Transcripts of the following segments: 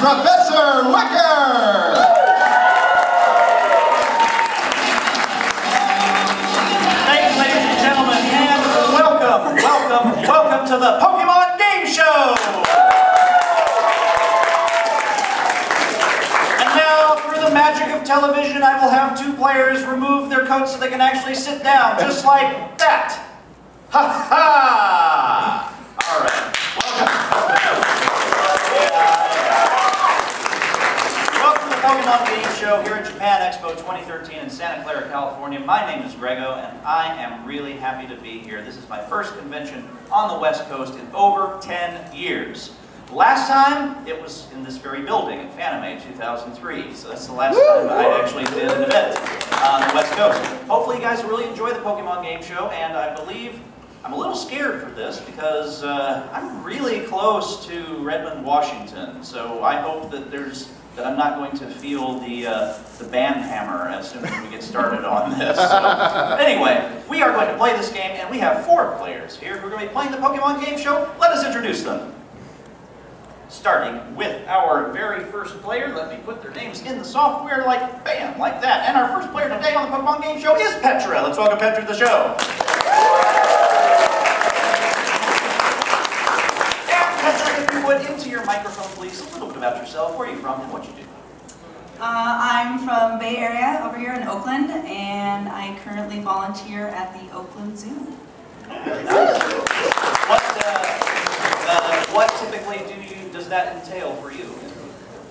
Professor Wicker! Thanks, ladies and gentlemen, and welcome to the Pokemon Game Show! And now, through the magic of television, I will have two players remove their coats so they can actually sit down, just like that. Ha ha! All right, welcome to the Pokemon Game Show here at Japan Expo 2013 in Santa Clara, California. My name is Greggo, and I am really happy to be here. This is my first convention on the West Coast in over 10 years. Last time, it was in this very building in Fanime 2003, so that's the last time I actually did an event on the West Coast. Hopefully you guys really enjoy the Pokemon Game Show, and I believe I'm a little scared for this because I'm really close to Redmond, Washington, so I hope that I'm not going to feel the band hammer as soon as we get started on this. So, anyway, we are going to play this game, and we have 4 players here who are going to be playing the Pokemon Game Show. Let us introduce them. Starting with our very first player, let me put their names in the software like bam, like that. And our first player today on the Pokemon Game Show is Petra. Let's welcome Petra to the show. And Petra, if you would, into your microphone, please. A little bit about yourself, where are you from, and what you do. I'm from Bay Area, over here in Oakland, and I currently volunteer at the Oakland Zoo. Very nice. What typically does that entail for you?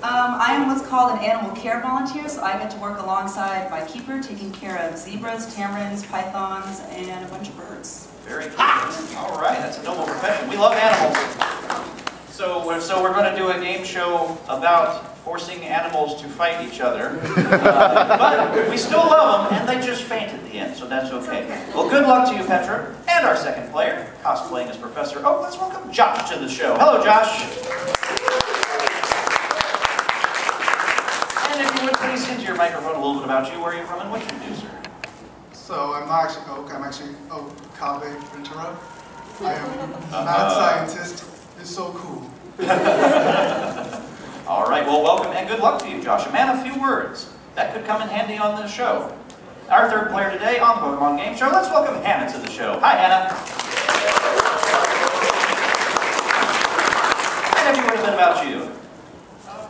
I am what's called an animal care volunteer, so I get to work alongside my keeper, taking care of zebras, tamarins, pythons, and a bunch of birds. Very good. All right, that's a noble profession. We love animals. So we're going to do a game show about forcing animals to fight each other. But we still love them, and they just faint at the end, so that's okay. Well, good luck to you, Petra. And our second player, cosplaying as Professor Oak, let's welcome Josh to the show. Hello, Josh. And if you would please into your microphone a little bit about you, where are you from, and what you do, sir? So I'm not actually Oak, I'm actually Oak Kabe Ventura. I am a mad scientist. It's so cool. All right, well, welcome and good luck to you, Josh. A man of few words. That could come in handy on the show. Our third player today on the Pokemon Game Show, let's welcome Hannah to the show. Hi, Hannah. And if you would, a bit about you. I'm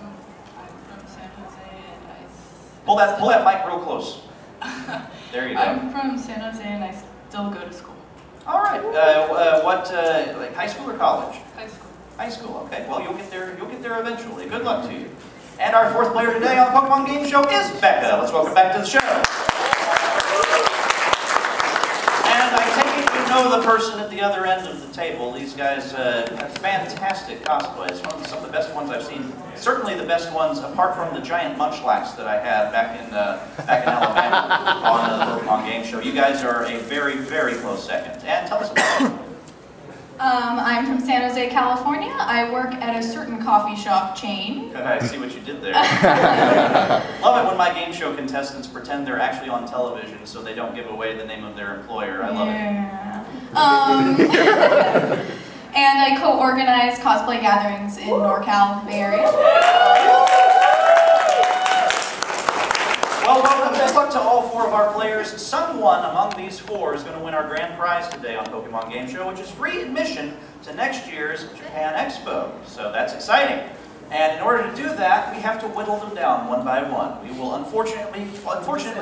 from San Jose and I... Pull that mic real close. There you go. I'm from San Jose and I still go to school. All right. Like high school or college? High school. High school. Okay. Well, you'll get there eventually. Good luck to you. And our fourth player today on the Pokemon Game Show is Becca. Let's welcome back to the show. And I take it you know the person at the other end of the table. These guys have fantastic cosplays. Some of the best ones I've seen. Certainly the best ones, apart from the giant munchlax that I had back in Alabama on the Pokemon Game Show. You guys are a very, very close second. And tell us about it. I'm from San Jose, California. I work at a certain coffee shop chain. I see what you did there. Love it when my game show contestants pretend they're actually on television so they don't give away the name of their employer. I love it. And I co-organize cosplay gatherings in NorCal, Bay Area. Well, welcome. Good luck to all 4 of our players. Someone among these 4 is going to win our grand prize today on Pokemon Game Show, which is free admission to next year's Japan Expo. So that's exciting. And in order to do that, we have to whittle them down one by one. We will unfortunately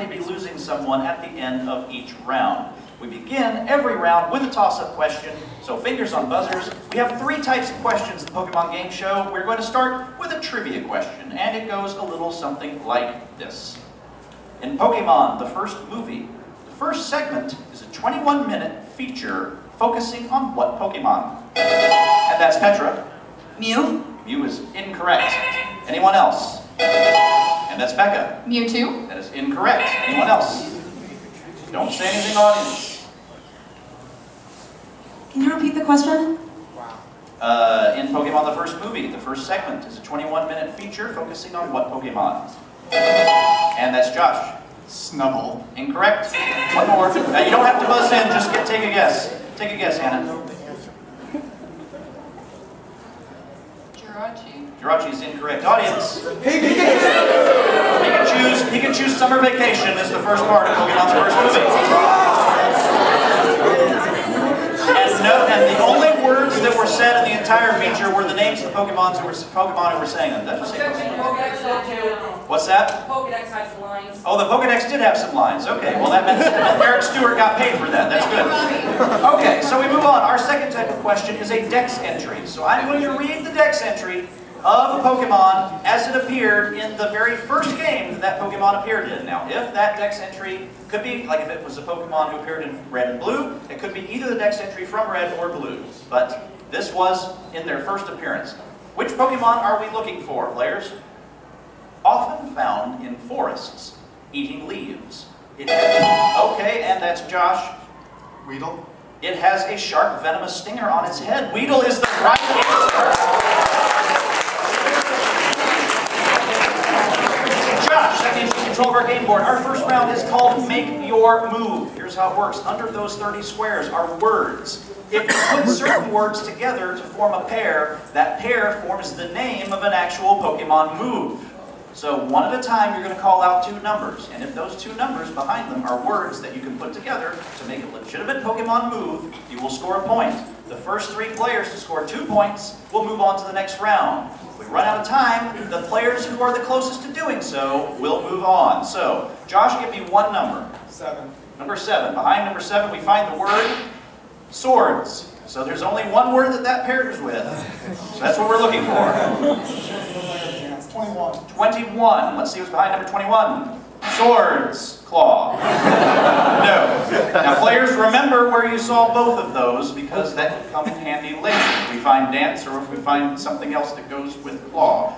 be losing someone at the end of each round. We begin every round with a toss-up question, so fingers on buzzers. We have 3 types of questions in the Pokemon Game Show. We're going to start with a trivia question, and it goes a little something like this. In Pokemon, the first movie, the first segment is a 21-minute feature focusing on what Pokemon? And that's Petra. Mew. Mew is incorrect. Anyone else? And that's Becca. Mewtwo. That is incorrect. Anyone else? Don't say anything, audience. Can you repeat the question? In Pokemon, the first movie, the first segment is a 21-minute feature focusing on what Pokemon? And that's Josh. Snubble. Incorrect. One more. Now, you don't have to buzz in, just take a guess. Take a guess, Hannah. Jirachi. Jirachi is incorrect. Audience. Pikachu's Summer Vacation is the first part of Pokemon's first movie. And the only words that were said in the entire feature were the names of the Pokemon who were saying them. Did you say what's that? Pokedex had some lines. Oh, the Pokedex did have some lines. Okay, well that meant Eric Stewart got paid for that. That's good. Okay, so we move on. Our second type of question is a Dex entry. So I'm going to read the Dex entry of Pokemon as it appeared in the very first game that Pokemon appeared in. Now, if that Dex entry could be, like if it was a Pokemon who appeared in Red and Blue, it could be either the Dex entry from Red or Blue. But this was in their first appearance. Which Pokemon are we looking for, players? Often found in forests, eating leaves. Okay, and that's Josh. Weedle. It has a sharp, venomous stinger on its head. Weedle is the right answer. Josh, that means you control our game board. Our first round is called Make Your Move. Here's how it works. Under those 30 squares are words. If you put certain words together to form a pair, that pair forms the name of an actual Pokemon move. So one at a time, you're going to call out two numbers. And if those two numbers behind them are words that you can put together to make a legitimate Pokemon move, you will score a point. The first 3 players to score 2 points will move on to the next round. If we run out of time, the players who are the closest to doing so will move on. So, Josh, give me one number. 7. Number 7. Behind number 7, we find the word swords. So there's only one word that pairs with. So that's what we're looking for. 21. 21. Let's see what's behind number 21. Swords. Claw. No. Now players, remember where you saw both of those because that will come in handy later if we find dance or if we find something else that goes with claw.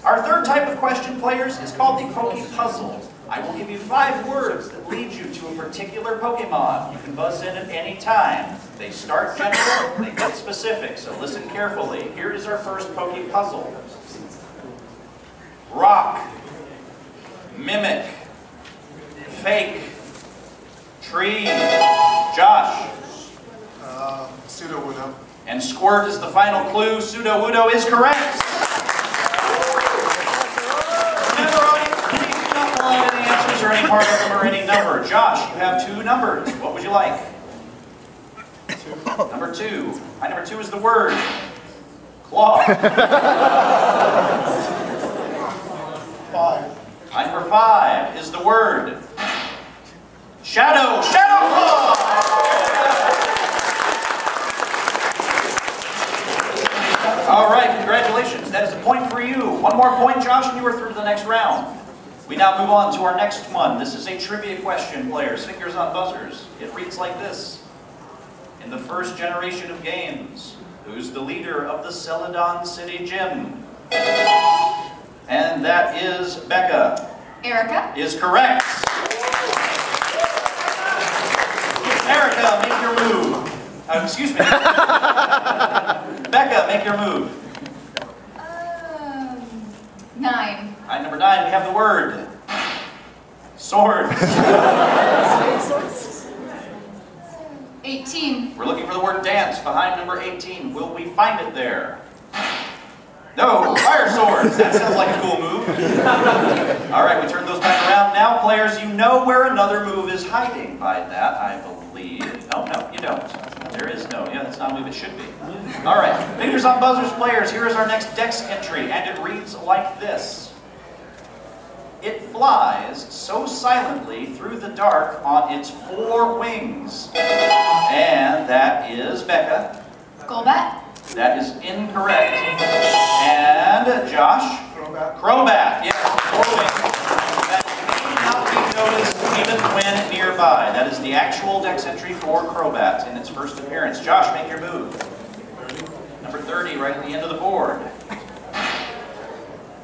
Our third type of question, players, is called the Poke Puzzle. I will give you 5 words that lead you to a particular Pokemon. You can buzz in at any time. They start general, they get specific, so listen carefully. Here is our first Poke Puzzle. Rock, mimic, fake, tree. Josh. Pseudo-Wudo. And squirt is the final clue. Pseudo-Wudo is correct. Remember, audience, please do not pull out any answers or any part of them or any number. Josh, you have 2 numbers. What would you like? 2. Number 2. My number 2 is the word claw. 5. My number 5 is the word shadow. Shadow claw. All right, congratulations. That is a point for you. One more point, Josh, and you are through to the next round. We now move on to our next one. This is a trivia question, players. Fingers on buzzers. It reads like this. In the first generation of games, who's the leader of the Celadon City Gym? And that is Becca. Erica. Is correct. Erica, make your move. Excuse me. Becca, make your move. 9. Line number 9, we have the word swords. 18. We're looking for the word dance behind number 18. Will we find it there? No, fire swords. That sounds like a cool move. All right, we turn those back around. Now, players, you know where another move is hiding by that, I believe. Oh, no, you don't. There is no. Yeah, that's not a move it should be. All right, fingers on buzzers, players. Here is our next Dex entry, and it reads like this. It flies so silently through the dark on its 4 wings. And that is Becca. Golbat. That is incorrect. And Josh? Crobat. Crobat, yes, 4 wings. That may not be noticed even when nearby. That is the actual Dex entry for Crobat in its first appearance. Josh, make your move. 30. Number 30, right at the end of the board.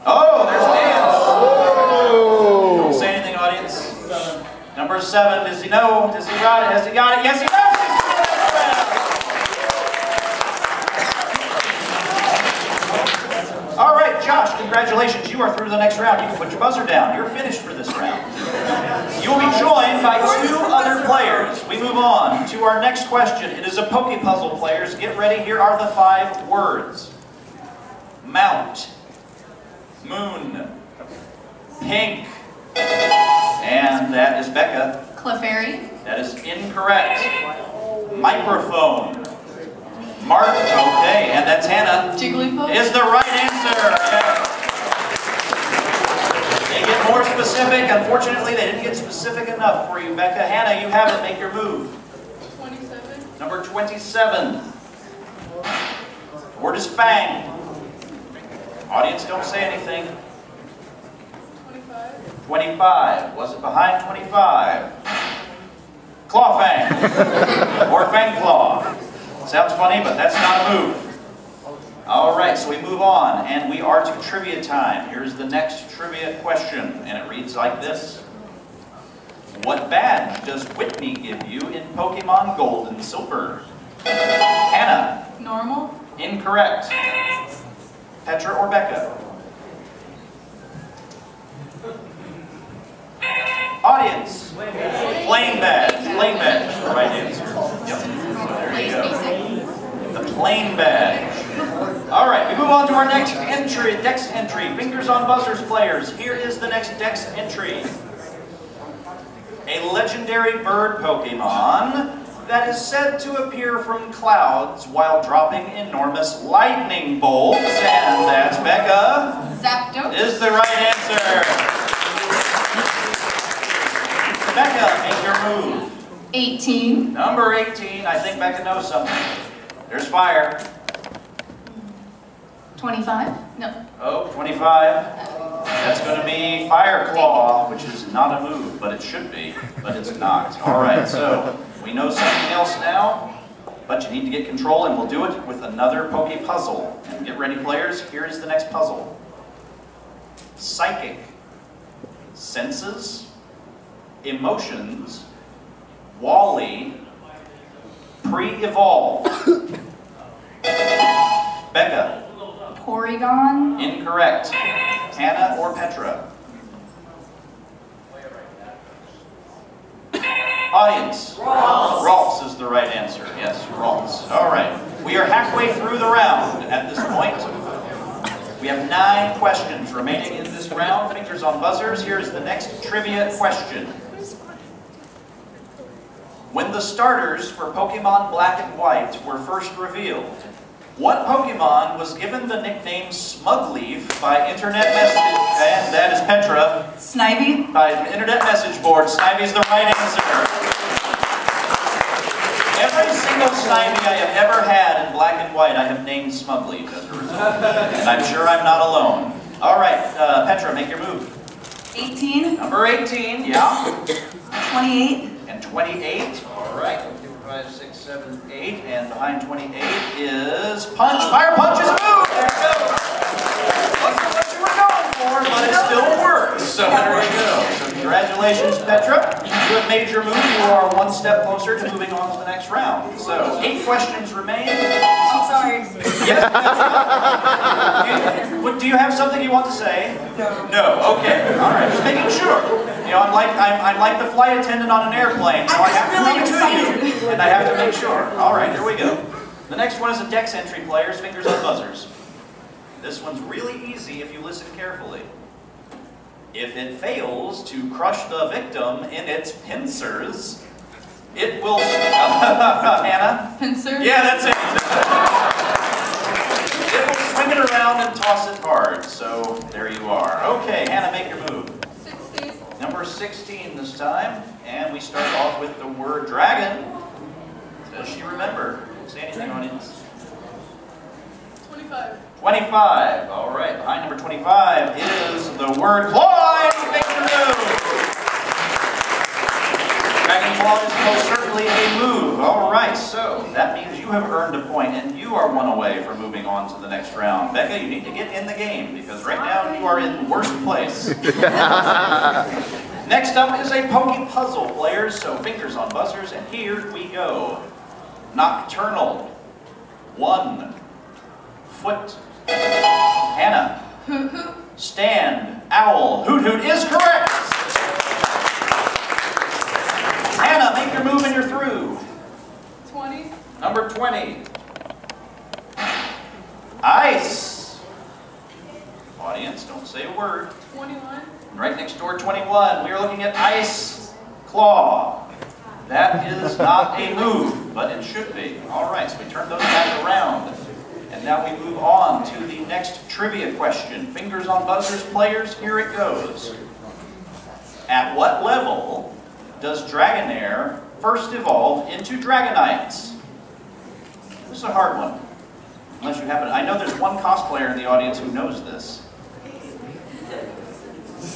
Oh, there's dance. Don't say anything, audience. 7. Number 7, does he know? Does he got it? Has he got it? Yes, he does! All right, Josh, congratulations. You are through to the next round. You can put your buzzer down. You're finished for this round. You will be joined by 2 other players. We move on to our next question. It is a Poke Puzzle, players. Get ready. Here are the 5 words. Mount, Moon, Pink, and that is Becca. Clefairy. That is incorrect. Microphone, Mark, okay, and that's Hannah. Jigglypuff. Is the right answer. Yeah. They get more specific. Unfortunately, they didn't get specific enough for you, Becca. Hannah, you have it. Make your move. 27. Number 27. The word is fang. Audience, don't say anything. 25. 25. Was it behind 25? Claw fang. Or fang claw. Sounds funny, but that's not a move. All right, so we move on, and we are to trivia time. Here's the next trivia question, and it reads like this. What badge does Whitney give you in Pokemon Gold and Silver? Hannah. Normal. Incorrect. Petra or Becca? Audience. Plain badge. Plain badge is the right answer. Yep. So there you go. The plain badge. All right, we move on to our next entry, Dex entry. Fingers on buzzers, players. Here is the next Dex entry. A legendary bird Pokemon that is said to appear from clouds while dropping enormous lightning bolts, and that's Becca. Zapdos. Is the right answer. Becca, make your move. 18. Number 18. I think Becca knows something. There's fire. 25. No. Oh, 25. That's going to be Fire Claw, which is not a move, but it should be, but it's not. All right, so we know something else now, but you need to get control, and we'll do it with another Poke Puzzle. And get ready, players. Here is the next puzzle. Psychic. Senses. Emotions. Wally. Pre-evolve. Becca. Porygon. Incorrect. Hannah or Petra? Audience. Rolfs is the right answer. Yes, Rolfs. All right. We are halfway through the round at this point. We have 9 questions remaining in this round. Fingers on buzzers. Here's the next trivia question. When the starters for Pokemon Black and White were first revealed, what Pokemon was given the nickname Smugleaf by internet message? And that is Petra. Snivy. By internet message board. Snivy's the right answer. Every single Snivy I have ever had in Black and White, I have named Smugleaf as a result. And I'm sure I'm not alone. All right, Petra, make your move. 18. Number 18, yeah. 28. And 28. All right. 5, 6, 7, 8, and behind 28 is Punch. Fire Punch is a move! There you go. Wasn't what you were going for, but it still works. So there you go. So congratulations, Petra. You have made your move. You are 1 step closer to moving on to the next round. So 8 questions remain. Oh, sorry. Yes, Petra? Do you have something you want to say? No. No. Okay. All right. Just making sure. You know, I'm like the flight attendant on an airplane. So I have to really look excited. to you, and I have to make sure. All right, here we go. The next one is a Dex entry, players. Fingers on buzzers. This one's really easy if you listen carefully. If it fails to crush the victim in its pincers, it will... Hannah? Pincer. Yeah, that's it. It will swing it around and toss it hard. So there you are. Okay, Hannah, make your move. 16. Number 16 this time, and we start off with the word dragon. Does she remember? Say anything, audience. 25. 25. All right, behind number 25 is the word claw. Make your move. Dragon claw is most certainly a move. All right, so that means you have earned a point, and you are 1 away from moving on to the next round. Becca, you need to get in the game because right now you are in worst place. Next up is a Poke Puzzle, players, so fingers on buzzers, and here we go. Nocturnal. 1. Foot. Hannah. Hoot hoot. Stand. Owl. Hoot hoot is correct. Hannah, make your move and you're through. 20. Number 20. Ice. audience. Don't say a word. 21. Right next door, 21. We are looking at Ice Claw. That is not a move, but it should be. All right, so we turn those back around. And now we move on to the next trivia question. Fingers on buzzers, players, here it goes. At what level does Dragonair first evolve into Dragonites? This is a hard one. Unless you happen, I know there's one cosplayer in the audience who knows this.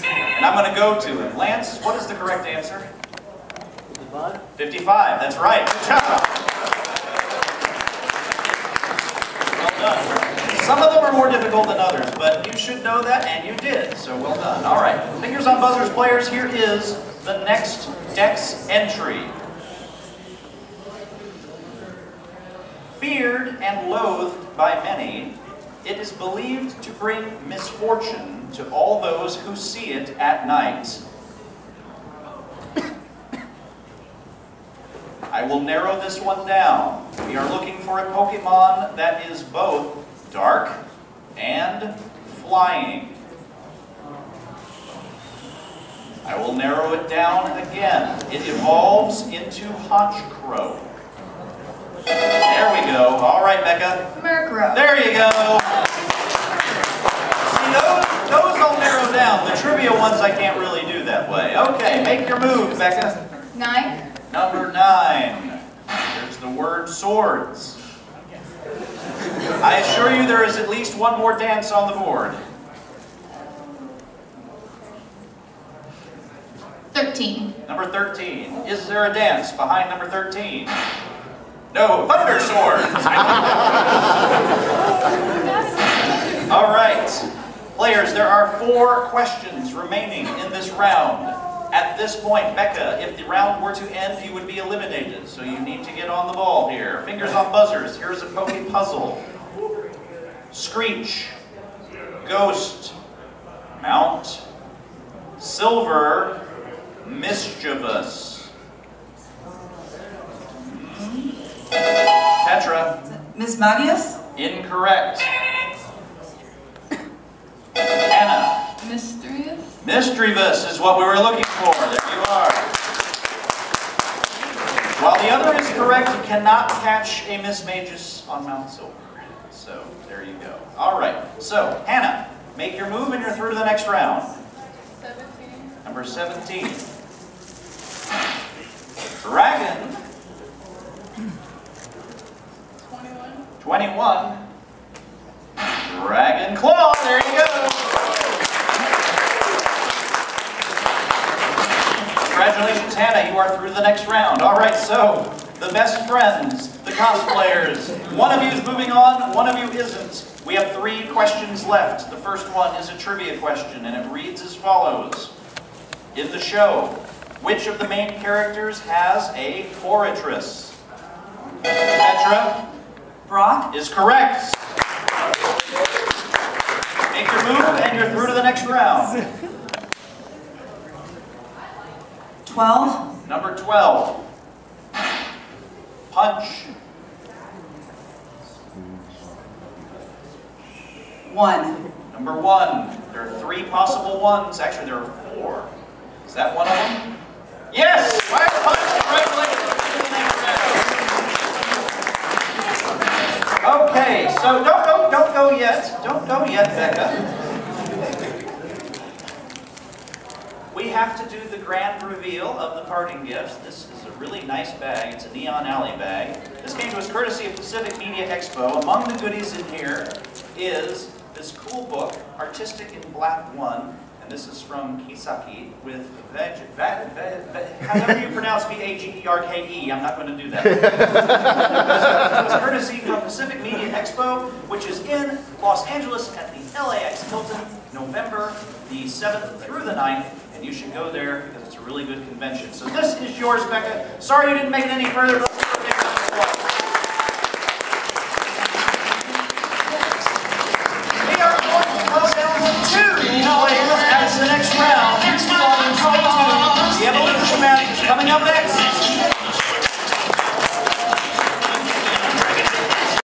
And I'm going to go to him. Lance, what is the correct answer? 55. 55, that's right. Good job. Well done. Some of them are more difficult than others, but you should know that, and you did, so well done. All right, fingers on buzzers, players, here is the next Dex entry. Feared and loathed by many, it is believed to bring misfortune to all those who see it at night. I will narrow this one down. We are looking for a Pokemon that is both dark and flying. I will narrow it down again. It evolves into Honchkrow. There we go. All right, Becca. Murkrow. There you go. See, those I'll narrow down. The trivia ones I can't really do that way. Okay, make your move, Becca. 9. Number 9. There's the word swords. I assure you there is at least one more dance on the board. 13. Number 13. Is there a dance behind number 13? No, thunder swords. All right. Players, there are 4 questions remaining in this round. At this point, Becca, if the round were to end, you would be eliminated. So you need to get on the ball here. Fingers on buzzers. Here's a Poke Puzzle. Screech. Ghost. Mount. Silver. Mischievous. Petra. Miss Magius? Incorrect. Anna. Mysterious. Mischievous is what we were looking for. There you are. While the other is correct, you cannot catch a Miss Magus on Mount Silver. So, there you go. All right. So, Hannah, make your move and you're through to the next round. 17. Number 17. Dragon. 21. 21. Dragon Claw. There you go. Congratulations, Hannah. You are through to the next round. All right, so the best friends, the cosplayers. One of you is moving on, one of you isn't. We have 3 questions left. The first one is a trivia question, and it reads as follows. In the show, which of the main characters has a Foratress? Petra? Brock? Is correct. Make your move, and you're through to the next round. 12? Number 12. Punch. 1. Number 1. There are 3 possible ones. Actually, there are 4. Is that one of them? Yes! Fire Punch! Congratulations! Okay, so don't go yet. Don't go yet, Becca. We have to do the grand reveal of the parting gifts. This is a really nice bag. It's a Neon Alley bag. This came to us courtesy of Pacific Media Expo. Among the goodies in here is this cool book, Artistic in Black 1. And this is from Kisaki with however you pronounce V-A-G-E-R-K-E. I'm not going to do that. It was courtesy from Pacific Media Expo, which is in Los Angeles at the LAX Hilton, November the 7th through the 9th. And you should go there because it's a really good convention. So this is yours, Becca. Sorry you didn't make it any further.